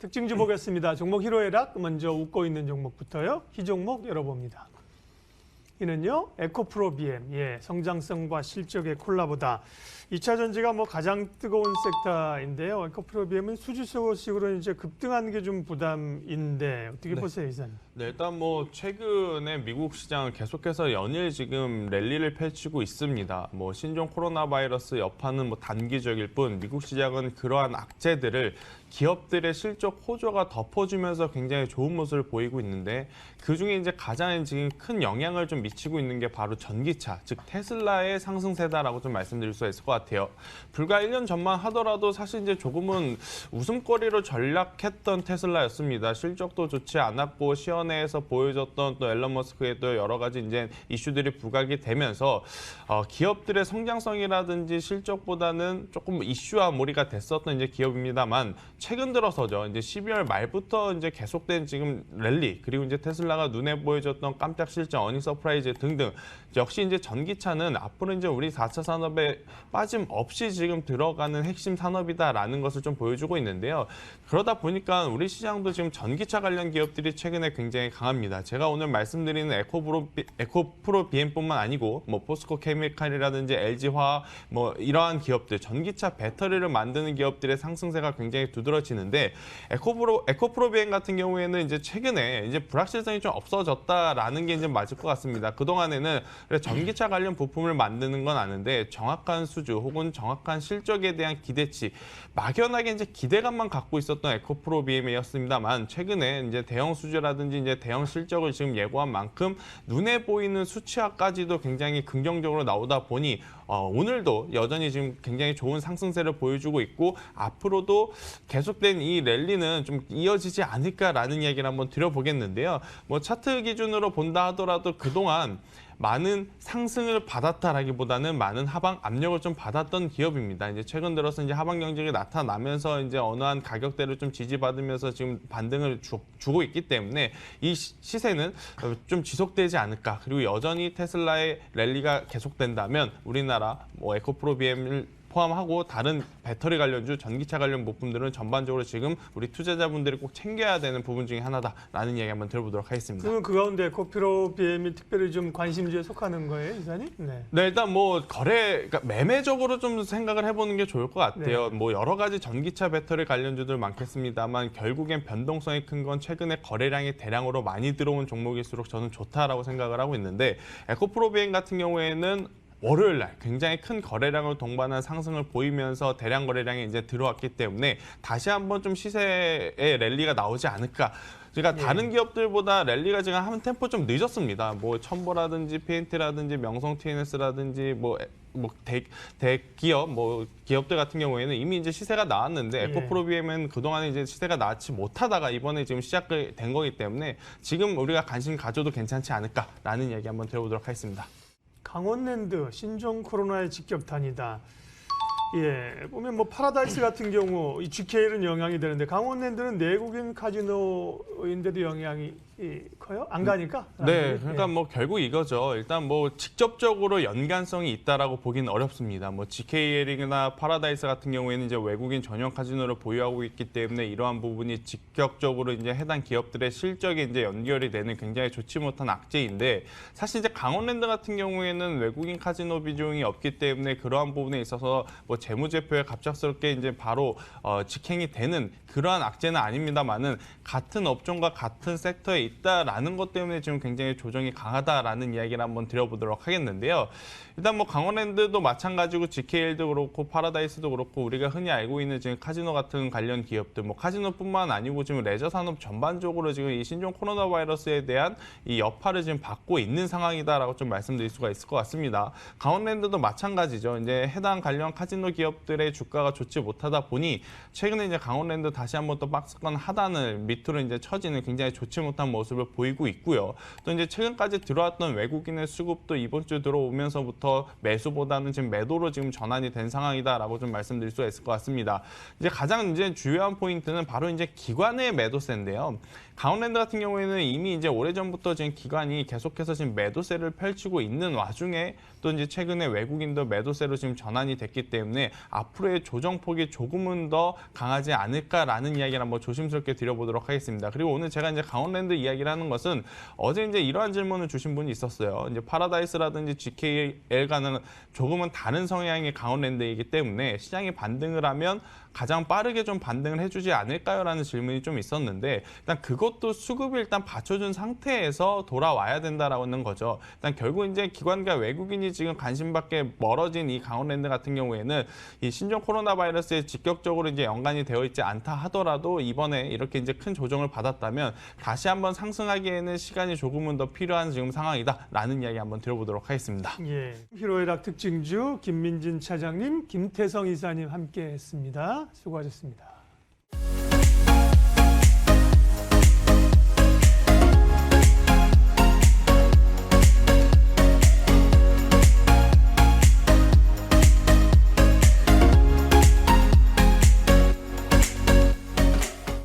특징주 보겠습니다. 종목 희로애락 먼저 웃고 있는 종목부터요. 희 종목 열어봅니다. 이는요, 에코프로 BM, 성장성과 실적의 콜라보다. 2차 전지가 가장 뜨거운 섹터인데요. 에코프로 BM은 수주식으로 이제 급등한 게 좀 부담인데 어떻게 보세요, 이사님? 네, 일단 최근에 미국 시장은 계속해서 연일 지금 랠리를 펼치고 있습니다. 신종 코로나 바이러스 여파는 단기적일 뿐 미국 시장은 그러한 악재들을 기업들의 실적 호조가 덮어주면서 굉장히 좋은 모습을 보이고 있는데 그중에 이제 가장 지금 큰 영향을 좀 미치고 있는 게 바로 전기차, 즉 테슬라의 상승세다라고 좀 말씀드릴 수가 있을 것 같아요. 불과 1년 전만 하더라도 사실 이제 조금은 웃음거리로 전락했던 테슬라였습니다. 실적도 좋지 않았고 시연회에서 보여줬던 또 앨런 머스크의 또 여러 가지 이제 이슈들이 부각이 되면서 기업들의 성장성이라든지 실적보다는 조금 이슈와 몰이가 됐었던 이제 기업입니다만 최근 들어서죠. 이제 12월 말부터 이제 계속된 지금 랠리 그리고 이제 테슬라가 눈에 보여줬던 깜짝 실적, 어닝 서프라이즈 등등 역시 이제 전기차는 앞으로 이제 우리 4차 산업에 빠짐없이 지금 들어가는 핵심 산업이다라는 것을 좀 보여주고 있는데요. 그러다 보니까 우리 시장도 지금 전기차 관련 기업들이 최근에 굉장히 강합니다. 제가 오늘 말씀드리는 에코프로 BM뿐만 아니고 포스코 케미칼이라든지 LG화학 이러한 기업들, 전기차 배터리를 만드는 기업들의 상승세가 굉장히 두드러지는데 에코프로 BM 같은 경우에는 이제 최근에 이제 불확실성이 좀 없어졌다라는 게 이제 맞을 것 같습니다. 그동안에는 전기차 관련 부품을 만드는 건 아는데 정확한 수주 혹은 정확한 실적에 대한 기대치, 막연하게 이제 기대감만 갖고 있었던 에코프로 BM이었습니다만 최근에 이제 대형 수주라든지 이제 대형 실적을 지금 예고한 만큼 눈에 보이는 수치화까지도 굉장히 긍정적으로 나오다 보니 오늘도 여전히 지금 굉장히 좋은 상승세를 보여주고 있고 앞으로도 계속된 이 랠리는 좀 이어지지 않을까라는 이야기를 한번 드려보겠는데요. 차트 기준으로 본다 하더라도 그동안 많은 상승을 받았다라기보다는 많은 하방 압력을 좀 받았던 기업입니다. 이제 최근 들어서 이제 하방 경직이 나타나면서 이제 어느 한 가격대를 좀 지지받으면서 지금 반등을 주고 있기 때문에 이 시세는 좀 지속되지 않을까. 그리고 여전히 테슬라의 랠리가 계속된다면 우리나라 에코프로 BM을 포함하고 다른 배터리 관련주, 전기차 관련 부품들은 전반적으로 지금 우리 투자자분들이 꼭 챙겨야 되는 부분 중에 하나다라는 이야기 한번 들어보도록 하겠습니다. 그러면 그 가운데 에코프로 BM이 특별히 좀 관심주에 속하는 거예요, 이사님? 네, 일단 그러니까 매매적으로 좀 생각을 해보는 게 좋을 것 같아요. 네. 여러 가지 전기차 배터리 관련주들 많겠습니다만 결국엔 변동성이 큰 건 최근에 거래량이 대량으로 많이 들어온 종목일수록 저는 좋다라고 생각을 하고 있는데 에코프로 BM 같은 경우에는 월요일 날 굉장히 큰 거래량을 동반한 상승을 보이면서 대량 거래량이 이제 들어왔기 때문에 다시 한번 좀 시세의 랠리가 나오지 않을까. 그러니까 다른 기업들보다 랠리가 지금 한 템포 좀 늦었습니다. 첨보라든지 PNT라든지 명성 TNS라든지 대기업 기업들 같은 경우에는 이미 이제 시세가 나왔는데 에코프로 BM은 그동안에 이제 시세가 나지 못하다가 이번에 지금 시작된 거기 때문에 지금 우리가 관심 가져도 괜찮지 않을까라는 이야기 한번 들어보도록 하겠습니다. 강원랜드 신종 코로나의 직격탄이다. 보면 파라다이스 같은 경우 이 GKL은 영향이 되는데 강원랜드는 내국인 카지노인데도 영향이 커요? 안 가니까? 네, 그러니까 결국 이거죠. 일단 직접적으로 연관성이 있다라고 보기는 어렵습니다. GKL이나 파라다이스 같은 경우에는 이제 외국인 전용 카지노를 보유하고 있기 때문에 이러한 부분이 직접적으로 이제 해당 기업들의 실적에 이제 연결이 되는 굉장히 좋지 못한 악재인데 사실 이제 강원랜드 같은 경우에는 외국인 카지노 비중이 없기 때문에 그러한 부분에 있어서 재무제표에 갑작스럽게 이제 바로 직행이 되는 그러한 악재는 아닙니다만은 같은 업종과 같은 섹터에 있다라는 것 때문에 지금 굉장히 조정이 강하다라는 이야기를 한번 드려보도록 하겠는데요. 일단 강원랜드도 마찬가지고 GKL도 그렇고 파라다이스도 그렇고 우리가 흔히 알고 있는 지금 카지노 같은 관련 기업들, 카지노뿐만 아니고 지금 레저 산업 전반적으로 지금 이 신종 코로나 바이러스에 대한 이 여파를 지금 받고 있는 상황이다라고 좀 말씀드릴 수가 있을 것 같습니다. 강원랜드도 마찬가지죠. 이제 해당 관련 카지노 기업들의 주가가 좋지 못하다 보니 최근에 이제 강원랜드 다시 한번 또 박스권 하단을 밑으로 이제 처지는 굉장히 좋지 못한 모습을 보이고 있고요. 또 이제 최근까지 들어왔던 외국인의 수급도 이번 주 들어오면서부터 매수보다는 지금 매도로 지금 전환이 된 상황이다라고 좀 말씀드릴 수가 있을 것 같습니다. 이제 가장 이제 주요한 포인트는 바로 이제 기관의 매도세인데요. 강원랜드 같은 경우에는 이미 이제 오래전부터 지금 기관이 계속해서 지금 매도세를 펼치고 있는 와중에 또 이제 최근에 외국인도 매도세로 지금 전환이 됐기 때문에 앞으로의 조정폭이 조금은 더 강하지 않을까라는 이야기를 한번 조심스럽게 드려보도록 하겠습니다. 그리고 오늘 제가 이제 강원랜드 이야기를 하는 것은 어제 이제 이러한 질문을 주신 분이 있었어요. 이제 파라다이스라든지 GKL과는 조금은 다른 성향의 강원랜드이기 때문에 시장이 반등을 하면 가장 빠르게 좀 반등을 해주지 않을까요? 라는 질문이 좀 있었는데 일단 그것도 수급이 일단 받쳐준 상태에서 돌아와야 된다라는 거죠. 일단 결국 이제 기관과 외국인이 지금 관심밖에 멀어진 이 강원랜드 같은 경우에는 이 신종 코로나 바이러스에 직접적으로 이제 연관이 되어 있지 않다 하더라도 이번에 이렇게 이제 큰 조정을 받았다면 다시 한번 상승하기에는 시간이 조금은 더 필요한 지금 상황이다라는 이야기 한번 들어보도록 하겠습니다. 예, 희로애락 특징주 김민진 차장님, 김태성 이사님 함께했습니다. 수고하셨습니다.